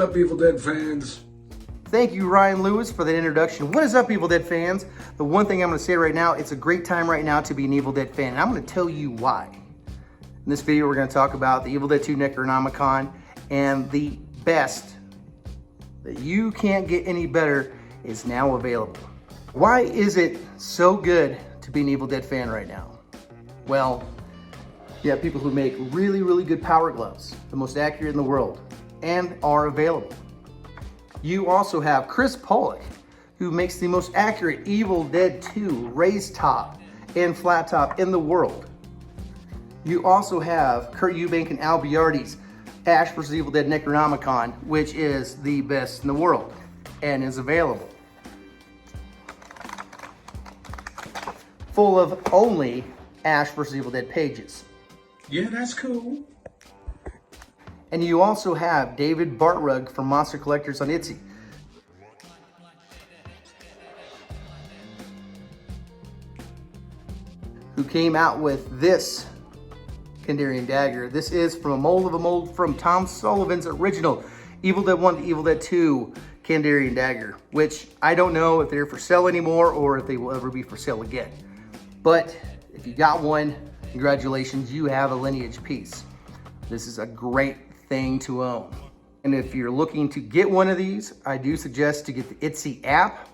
up, Evil Dead fans? Thank you, Ryan Lewis, for that introduction. What is up, Evil Dead fans? The one thing I'm going to say right now, it's a great time right now to be an Evil Dead fan, and I'm going to tell you why. In this video, we're going to talk about the Evil Dead 2 Necronomicon, and the best that you can't get any better is now available. Why is it so good to be an Evil Dead fan right now? Well, you have people who make really, really good power gloves, the most accurate in the world, and are available. You also have Chris Pollock, who makes the most accurate Evil Dead 2 raised top and flat top in the world. You also have Kurt Eubank and Al Biardi's Ash vs. Evil Dead Necronomicon, which is the best in the world and is available. Full of only Ash vs. Evil Dead pages. Yeah, that's cool. And you also have David Bartrug from Monster Collectors on Etsy, who came out with this Kandarian dagger. This is from a mold from Tom Sullivan's original Evil Dead 1 to Evil Dead 2 Kandarian dagger, which I don't know if they're for sale anymore or if they will ever be for sale again. But if you got one, congratulations, you have a lineage piece. This is a great thing to own. And if you're looking to get one of these, I do suggest to get the Etsy app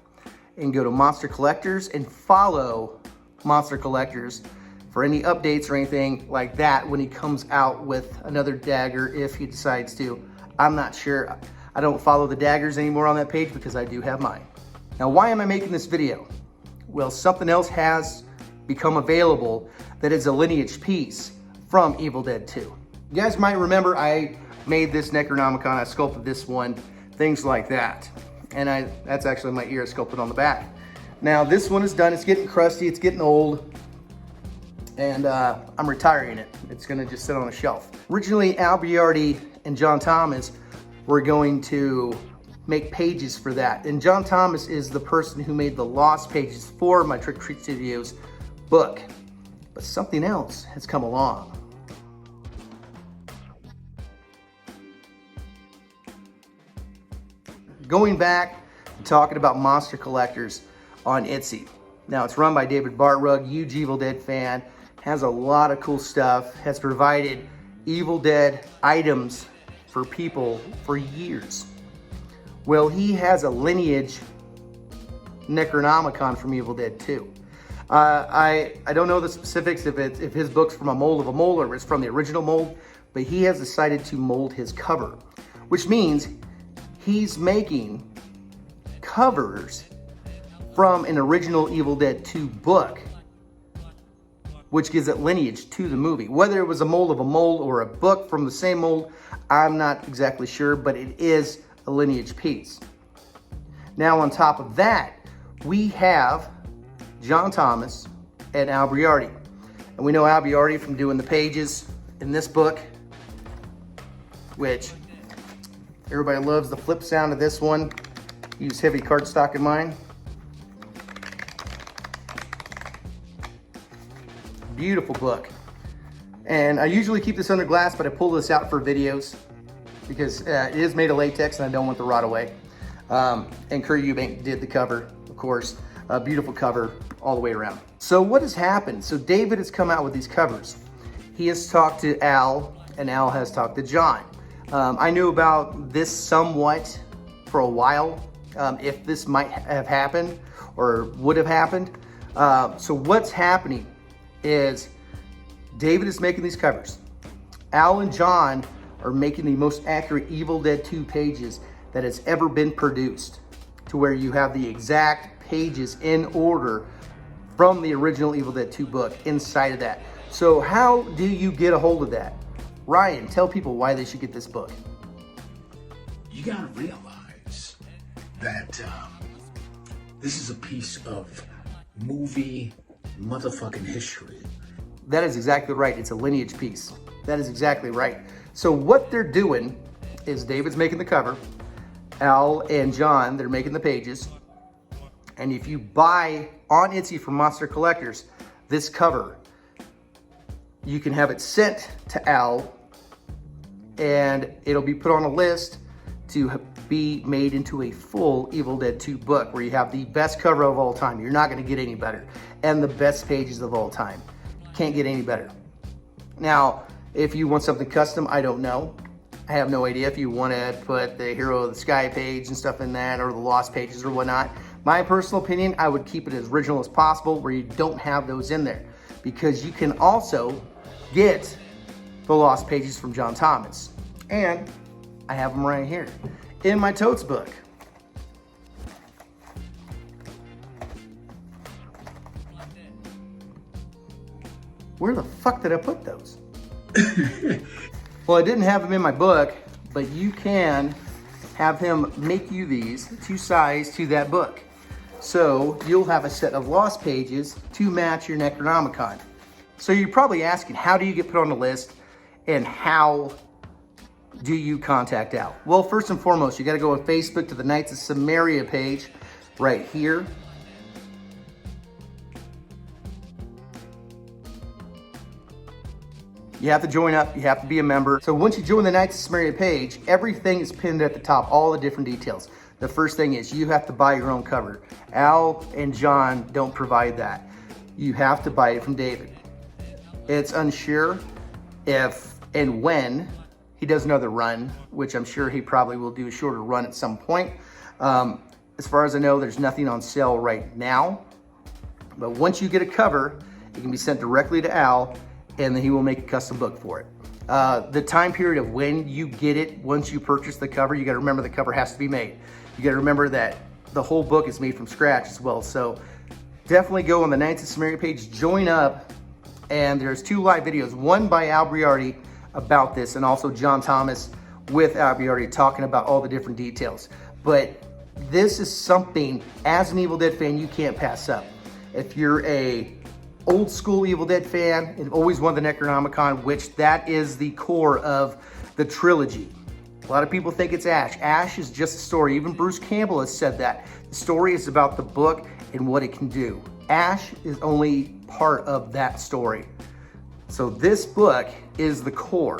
and go to Monster Collectors and follow Monster Collectors for any updates or anything like that when he comes out with another dagger, if he decides to. I'm not sure. I don't follow the daggers anymore on that page because I do have mine. Now, why am I making this video? Well, something else has become available that is a lineage piece from Evil Dead 2. You guys might remember I made this Necronomicon, I sculpted this one, things like that. And that's actually my ear sculpted on the back. Now this one is done, it's getting crusty, it's getting old, and I'm retiring it. It's gonna just sit on a shelf. Originally, Al Biardi and John Thomas were going to make pages for that. And John Thomas is the person who made the lost pages for my Trick or Treat Studios book. But something else has come along. Going back and talking about Monster Collectors on Etsy. Now, it's run by David Bartrug, huge Evil Dead fan, has a lot of cool stuff, has provided Evil Dead items for people for years. Well, he has a lineage Necronomicon from Evil Dead 2. I don't know the specifics if his book's from a mold of a mold or it's from the original mold, but he has decided to mold his cover, which means he's making covers from an original Evil Dead 2 book, which gives it lineage to the movie. Whether it was a mold of a mold or a book from the same mold, I'm not exactly sure, but it is a lineage piece. Now, on top of that, we have John Thomas and Al Biardi. And we know Al Biardi from doing the pages in this book, which everybody loves the flip sound of this one. Use heavy cardstock in mine. Beautiful book. And I usually keep this under glass, but I pull this out for videos because it is made of latex and I don't want it to rot away. And Kurt Eubank did the cover, of course. A beautiful cover all the way around. So what has happened? So David has come out with these covers. He has talked to Al and Al has talked to John. I knew about this somewhat for a while, if this might have happened or would have happened. So what's happening is David is making these covers. Al and John are making the most accurate Evil Dead 2 pages that has ever been produced, to where you have the exact pages in order from the original Evil Dead 2 book inside of that. So how do you get a hold of that? Ryan, tell people why they should get this book. You gotta realize that this is a piece of movie motherfucking history. That is exactly right. It's a lineage piece. That is exactly right. So what they're doing is David's making the cover, Al and John, they're making the pages. And if you buy on Etsy from Monster Collectors this cover, you can have it sent to Al and it'll be put on a list to be made into a full Evil Dead 2 book where you have the best cover of all time. You're not going to get any better. And the best pages of all time. Can't get any better. Now, if you want something custom, I don't know. I have no idea if you want to put the Hero of the Sky page and stuff in that, or the Lost pages or whatnot. My personal opinion, I would keep it as original as possible where you don't have those in there. Because you can also get the Lost pages from John Thomas. And I have them right here in my totes book. Where the fuck did I put those? Well, I didn't have them in my book, but you can have him make you these to size to that book. So you'll have a set of Lost pages to match your necronomicon. So you're probably asking, how do you get put on the list and how do you contact Al? Well, first and foremost, you got to go on Facebook to the Knights of Samaria page right here. You have to join up, you have to be a member. So once you join the Knights of Samaria page, everything is pinned at the top, all the different details. The first thing is you have to buy your own cover. Al and John don't provide that. You have to buy it from David. It's unsure if and when he does another run, which I'm sure he probably will do a shorter run at some point. As far as I know, there's nothing on sale right now. But once you get a cover, it can be sent directly to Al, and then he will make a custom book for it. The time period of when you get it, once you purchase the cover, you gotta remember the cover has to be made. You gotta remember that the whole book is made from scratch as well. So definitely go on the Knights of Samaria page, join up, and there's 2 live videos, one by Al Briardi about this, and also John Thomas with Al Briardi talking about all the different details. But this is something, as an Evil Dead fan, you can't pass up. If you're a old school Evil Dead fan and always wanted the Necronomicon, which that is the core of the trilogy. A lot of people think it's Ash. Ash is just a story. Even Bruce Campbell has said that. The story is about the book and what it can do. Ash is only part of that story. So this book is the core.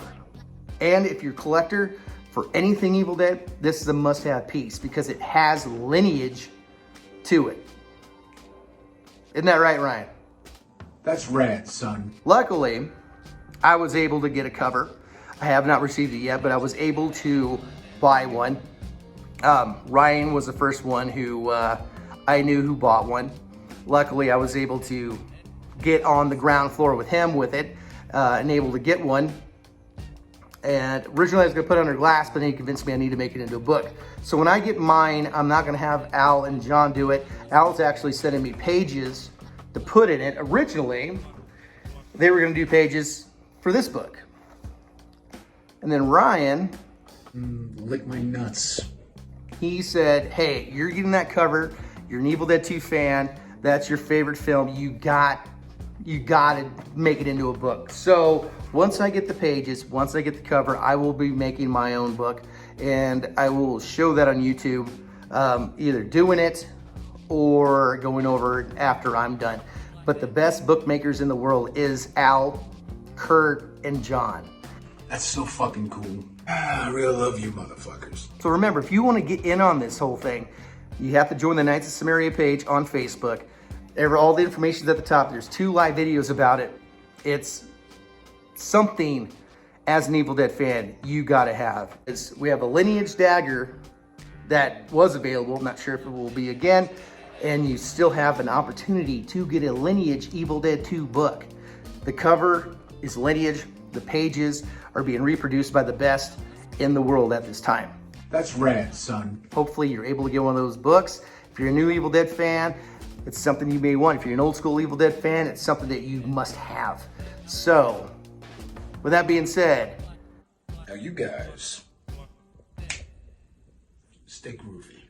And if you're a collector for anything Evil Dead, this is a must-have piece because it has lineage to it. Isn't that right, Ryan? That's rad, son. Luckily, I was able to get a cover. I have not received it yet, but I was able to buy one. Ryan was the first one who I knew who bought one. Luckily, I was able to get on the ground floor with him with it and able to get one. And originally I was gonna put it under glass, but then he convinced me I need to make it into a book. So when I get mine, I'm not gonna have Al and John do it. Al's actually sending me pages to put in it. Originally, they were gonna do pages for this book. And then Ryan, Lick my nuts. he said, hey, you're getting that cover. You're an Evil Dead 2 fan. That's your favorite film. You got to make it into a book. So once I get the pages, once I get the cover, I will be making my own book. And I will show that on YouTube, either doing it or going over it after I'm done. But the best bookmakers in the world is Al, Kurt, and John. That's so fucking cool. I really love you motherfuckers. So remember, if you want to get in on this whole thing, you have to join the Knights of Samaria page on Facebook. All the information's at the top. There's 2 live videos about it. It's something, as an Evil Dead fan, you gotta have. We have a lineage dagger that was available. I'm not sure if it will be again. And you still have an opportunity to get a Lineage Evil Dead 2 book. The cover is lineage. The pages are being reproduced by the best in the world at this time. That's rad, son. Hopefully you're able to get one of those books. If you're a new Evil Dead fan, it's something you may want. If you're an old school Evil Dead fan, it's something that you must have. So, with that being said, Now you guys, stay groovy.